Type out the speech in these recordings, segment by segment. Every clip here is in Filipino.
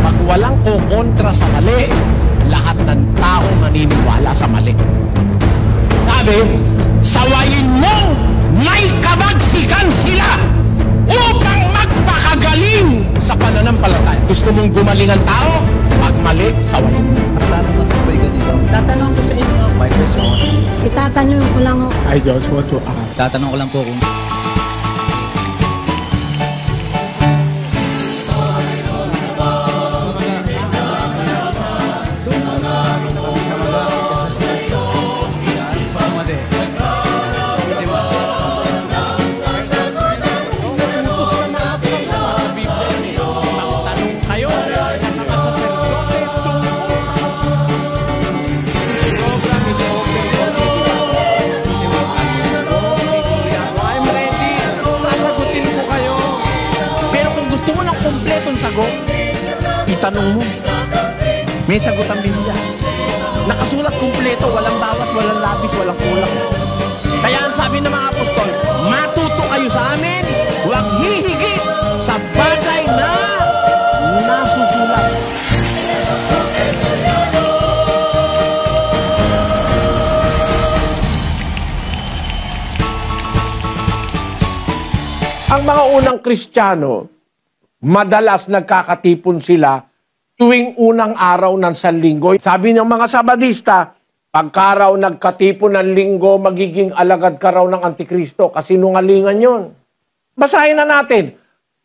Pag walang kukontra sa mali, lahat ng tao maniniwala sa mali. Sabi, sawayin mong may kabagsikan sila upang magpakagaling sa pananampalataya. Gusto mong gumaling ang tao? Pag mali, sawayin mo. Tatanong ko ba ganito? Tatanong ko sa inyo. My question. Itatanong ko lang. I just want to ask. Tatanong ko lang po kung itanong mo. May sagot ang Biblia. Nakasulat kumpleto, walang bawat, walang labis, walang kulang. Kaya ang sabi ng mga apostol, matuto kayo sa amin, huwag hihigit sa bagay na nasusulat. Ang mga unang Kristiyano, madalas nagkakatipon sila tuwing unang araw ng Sanlinggo. Sabi ng mga Sabadista, pagka raw nagkatipon ng linggo, magiging alagad ka raw ng Antikristo. Kasinungalingan yon. Basahin na natin.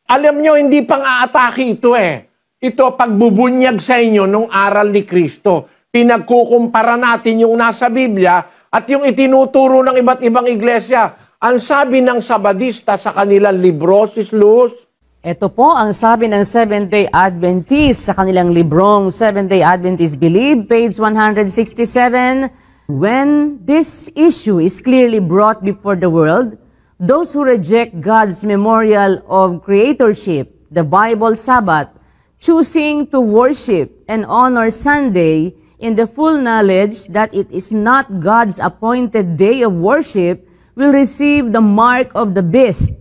Alam nyo, hindi pang aatake ito eh. Ito pagbubunyag sa inyo nung aral ni Kristo. Pinagkukumpara natin yung nasa Biblia at yung itinuturo ng iba't ibang iglesia. Ang sabi ng Sabadista sa kanilang libro, Sis Luz, ito po ang sabi ng Seventh-day Adventist sa kanilang librong Seventh-day Adventist Believe, page 167. When this issue is clearly brought before the world, those who reject God's memorial of creatorship, the Bible Sabbath, choosing to worship and honor Sunday in the full knowledge that it is not God's appointed day of worship, will receive the mark of the beast.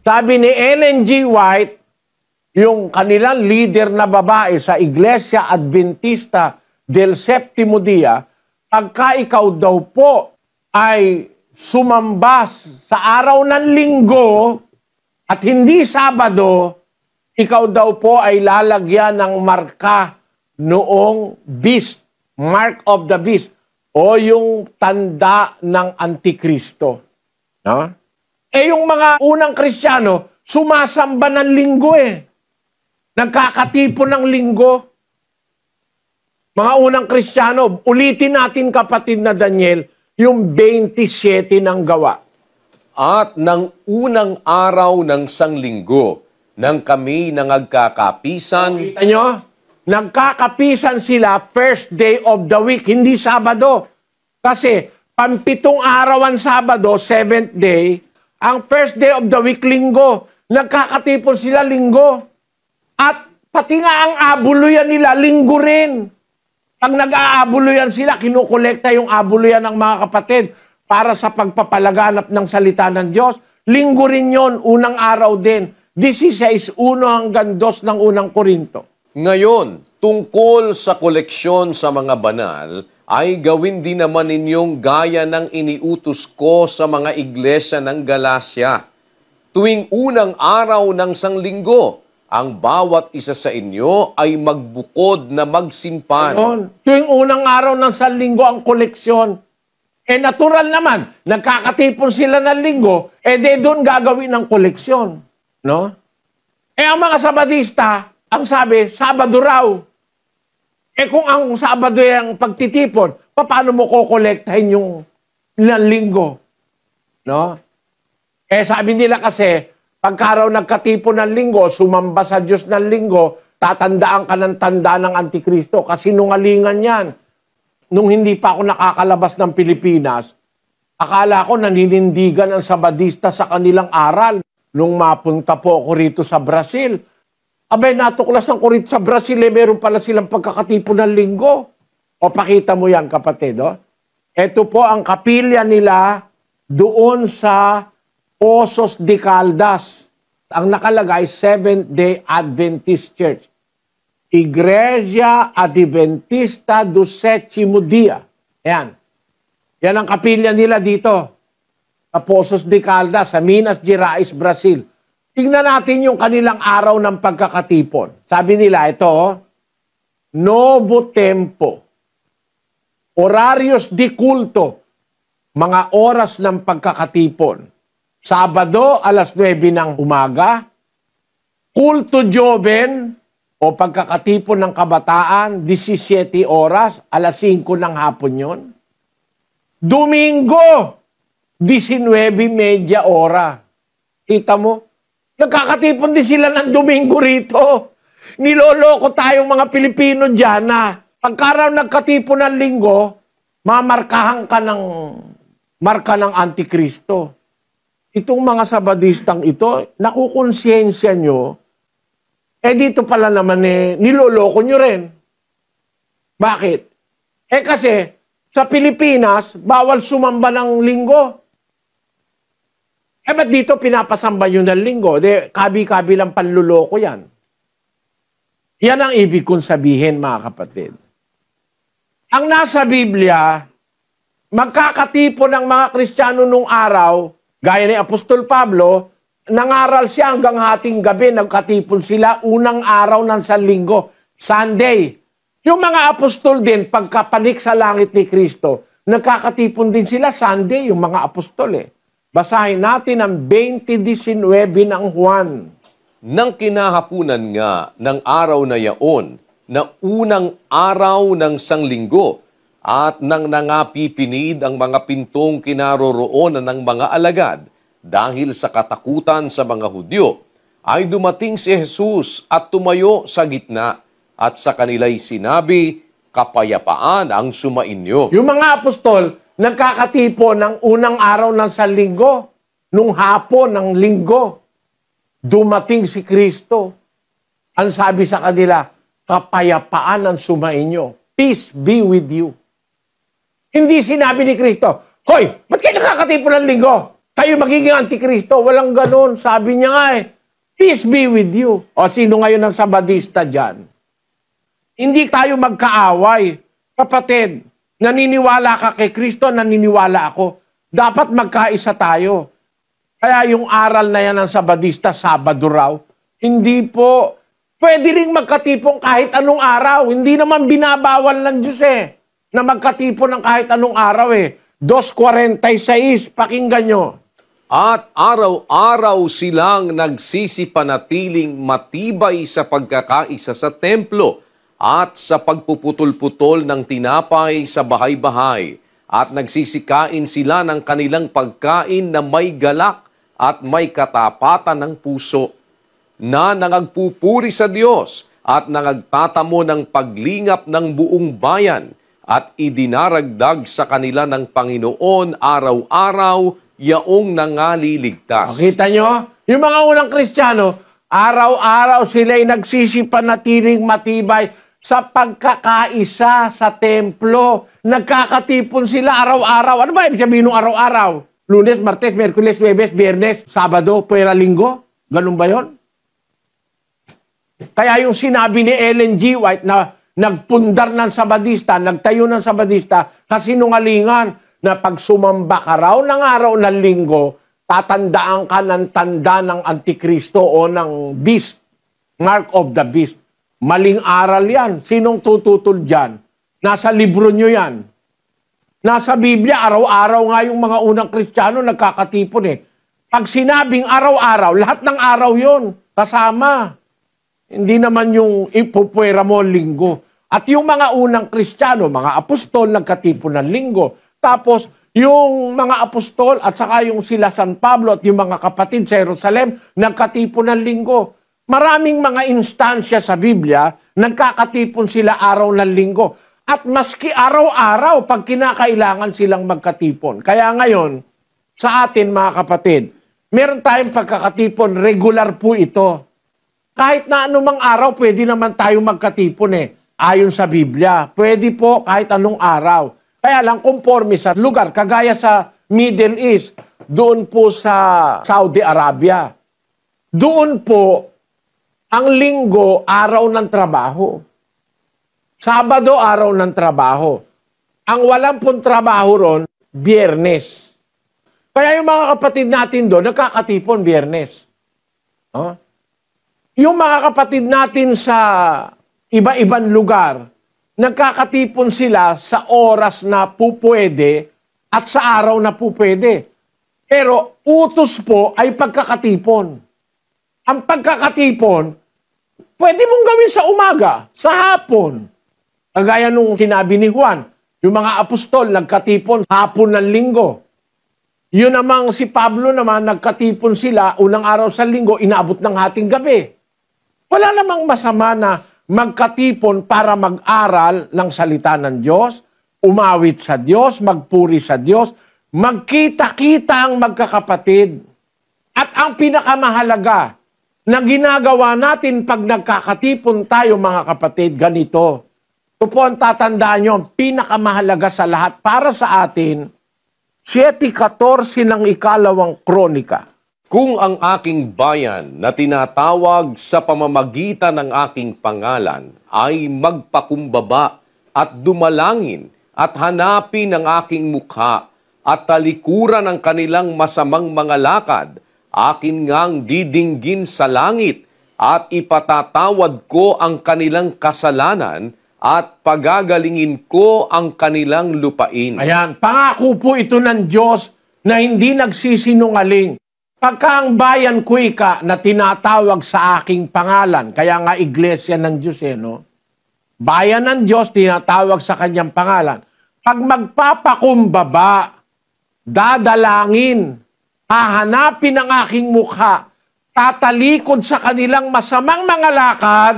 Sabi ni Ellen G. White, yung kanilang leader na babae sa Iglesia Adventista del Septimo Dia, pagka ikaw daw po ay sumambas sa araw ng linggo at hindi Sabado, ikaw daw po ay lalagyan ng marka noong beast, mark of the beast, o yung tanda ng Antikristo. No? Eh yung mga unang Kristiyano, sumasamba ng linggo eh. Nagkakatipon ng linggo. Mga unang Kristiyano, ulitin natin kapatid na Daniel, yung 27 ng gawa. At ng unang araw ng sanglinggo, nang kami nangagkakapisan. Kita nyo? Nagkakapisan sila first day of the week, hindi Sabado. Kasi pampitong araw ang Sabado, 7th day, ang first day of the week, linggo. Nagkakatipon sila linggo. At pati nga ang abuluyan nila, linggo rin. Pag nag-aabuluyan sila, kinukolekta yung abuluyan ng mga kapatid para sa pagpapalaganap ng salita ng Diyos. Linggo rin yon, unang araw din. 16:1 hanggang 2 ng unang Korinto. Ngayon, tungkol sa koleksyon sa mga banal, ay gawin din naman ninyong gaya ng iniutos ko sa mga iglesia ng Galacia. Tuwing unang araw ng sanglinggo, ang bawat isa sa inyo ay magbukod na magsimpan. Ayun. Tuwing unang araw ng sanlinggo ang koleksyon. Eh natural naman, nagkakatipon sila ng linggo, eh de doon gagawin ang koleksyon. No? Eh ang mga Sabadista, ang sabi, Sabado raw. Eh kung ang Sabado yung pagtitipon, paano mo kokolektahin yung linggo? No? Eh sabi nila kasi, pagka raw nagkatipon ng linggo, sumamba sa Diyos ng linggo, tatandaan ka ng tanda ng Antikristo. Kasi nungalingan yan. Nung hindi pa ako nakakalabas ng Pilipinas, akala ko naninindigan ang Sabadista sa kanilang aral. Nung mapunta po ako rito sa Brazil, abay, natuklasan ko rito sa Brazil, eh, meron pala silang pagkakatipon ng linggo. O, pakita mo yan, kapatid. Oh. Ito po ang kapilya nila doon sa Poços de Caldas. Ang nakalagay, Seventh-day Adventist Church. Iglesia Adventista do Sétimo Dia. Yan. Yan ang kapilya nila dito. Sa Poços de Caldas, sa Minas Gerais, Brazil. Tingnan natin yung kanilang araw ng pagkakatipon. Sabi nila, ito, Novo Tempo. Horarios di culto. Mga oras ng pagkakatipon. Sabado, alas 9 ng umaga. Kulto Joven, o pagkakatipon ng kabataan, 17 oras, alas 5 ng hapon yon. Domingo, 19:30 ora. Kita mo? Nagkakatipon din sila ng Domingo rito. Niloloko tayong mga Pilipino dyan na pagkaraw nagkatipon ng linggo, mamarkahan ka ng marka ng Antikristo. Itong mga Sabadistang ito, nakukonsensya nyo, dito pala naman niloloko nyo rin. Bakit? Kasi sa Pilipinas, bawal sumamba ng linggo. Ba't dito pinapasamba nyo ng linggo? Kabi-kabi lang panluloko yan. Yan ang ibig kong sabihin, mga kapatid. Ang nasa Biblia, magkakatipon ng mga Kristiyano nung araw, gaya ni Apostol Pablo, nangaral siya hanggang hating gabi, nagkatipon sila unang araw ng Sanlinggo, Sunday. Yung mga apostol din, pagkapanik sa langit ni Kristo, nagkakatipon din sila Sunday, yung mga apostol Basahin natin ang 20:19 ng Juan. Nang kinahapunan nga ng araw na yaon, na unang araw ng sanglinggo, at nang nangapipinid ang mga pintong kinaroroonan ng mga alagad, dahil sa katakutan sa mga Hudyo, ay dumating si Jesus at tumayo sa gitna, at sa kanila'y sinabi, kapayapaan ang sumainyo. Yung mga apostol, nagkakatipon ng unang araw ng Sanlinggo, nung hapon ng linggo, dumating si Kristo. Ang sabi sa kanila, kapayapaan ang sumainyo. Peace be with you. Hindi sinabi ni Kristo, hoy, ba't kayo nakakatipon ng linggo? Kayo magiging Antikristo. Walang ganun. Sabi niya nga peace be with you. O sino ngayon ang Sabadista dyan? Hindi tayo magkaaway. Kapatid, naniniwala ka kay Kristo, naniniwala ako. Dapat magkaisa tayo. Kaya yung aral na yan ng Sabadista, Sabado raw, hindi po. Pwede rin magkatipon kahit anong araw. Hindi naman binabawal ng Diyos na magkatipon ng kahit anong araw 2:46, pakinggan nyo. At araw-araw silang nagsisipanatiling matibay sa pagkakaisa sa templo at sa pagpuputol-putol ng tinapay sa bahay-bahay, at nagsisikain sila ng kanilang pagkain na may galak at may katapatan ng puso, na nangagpupuri sa Diyos at nangagtatamo ng paglingap ng buong bayan, at idinaragdag sa kanila ng Panginoon araw-araw yaong nangaliligtas. Makita nyo? Yung mga unang Kristiyano, araw-araw sila'y nagsisipanatiling matibay sa pagkakaisa sa templo. Nagkakatipon sila araw-araw. Ano ba ibig sabihin ng araw-araw? Lunes, Martes, Merkules, Huwebes, Biyernes, Sabado, Puwera, Linggo? Ganun ba yon? Kaya yung sinabi ni Ellen G. White na nagpundar ng Sabadista, nagtayo ng Sabadista, kasinungalingan na pag sumamba ka raw ng araw ng Linggo, tatandaan ka ng tanda ng Antikristo o ng beast, mark of the beast. Maling aral yan. Sinong tututol dyan? Nasa libro nyo yan. Nasa Biblia, araw-araw nga yung mga unang Kristiyano nagkakatipon Pag sinabing araw-araw, lahat ng araw yon kasama. Hindi naman yung ipupwera mo linggo. At yung mga unang Kristiyano, mga apostol, nagkatipon ng linggo. Tapos, yung mga apostol at saka yung sila San Pablo at yung mga kapatid sa Jerusalem, nagkatipon ng linggo. Maraming mga instansya sa Biblia, nagkakatipon sila araw ng linggo. At maski araw-araw, pag kinakailangan silang magkatipon. Kaya ngayon, sa atin mga kapatid, meron tayong pagkakatipon, regular po ito. Kahit na anumang araw, pwede naman tayo magkatipon ayon sa Biblia. Pwede po kahit anong araw. Kaya lang, conforme sa lugar, kagaya sa Middle East, doon po sa Saudi Arabia. Doon po, Ang linggo, araw ng trabaho. Sabado, araw ng trabaho. Ang walang pong trabaho ron, Biyernes. Kaya yung mga kapatid natin doon, nagkakatipon Biyernes. No? Yung mga kapatid natin sa iba-ibang lugar, nagkakatipon sila sa oras na pupwede at sa araw na pupwede. Pero utos po ay pagkakatipon. Ang pagkakatipon, pwede mong gawin sa umaga, sa hapon. Kagaya nung sinabi ni Juan, yung mga apostol nagkatipon hapon ng linggo. Yun namang si Pablo naman, nagkatipon sila unang araw sa linggo, inaabot ng hating gabi. Wala namang masama na magkatipon para mag-aral ng salita ng Diyos, umawit sa Diyos, magpuri sa Diyos, magkita-kita ang magkakapatid. At ang pinakamahalaga na ginagawa natin pag nagkakatipon tayo mga kapatid, ganito. Ito po ang tatandaan nyo, ang pinakamahalaga sa lahat para sa atin, 7:14 ng ikalawang kronika. Kung ang aking bayan na tinatawag sa pamamagitan ng aking pangalan ay magpakumbaba at dumalangin at hanapin ang aking mukha at talikuran ang kanilang masamang mga lakad, akin ngang didinggin sa langit at ipatatawad ko ang kanilang kasalanan at pagagalingin ko ang kanilang lupain. Ayan, pangako po ito ng Diyos na hindi nagsisinungaling. Pagka ang bayan ko ika na tinatawag sa aking pangalan, kaya nga iglesia ng Diyos no? Bayan ng Diyos tinatawag sa kanyang pangalan. Pag magpapakumbaba, dadalangin, hahanapin ang aking mukha, tatalikod sa kanilang masamang mga lakad,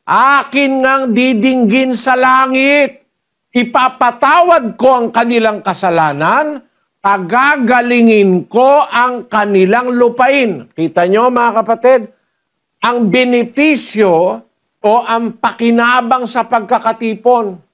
akin ngang didinggin sa langit. Ipapatawad ko ang kanilang kasalanan, pagagalingin ko ang kanilang lupain. Kita nyo mga kapatid, ang benepisyo o ang pakinabang sa pagkakatipon.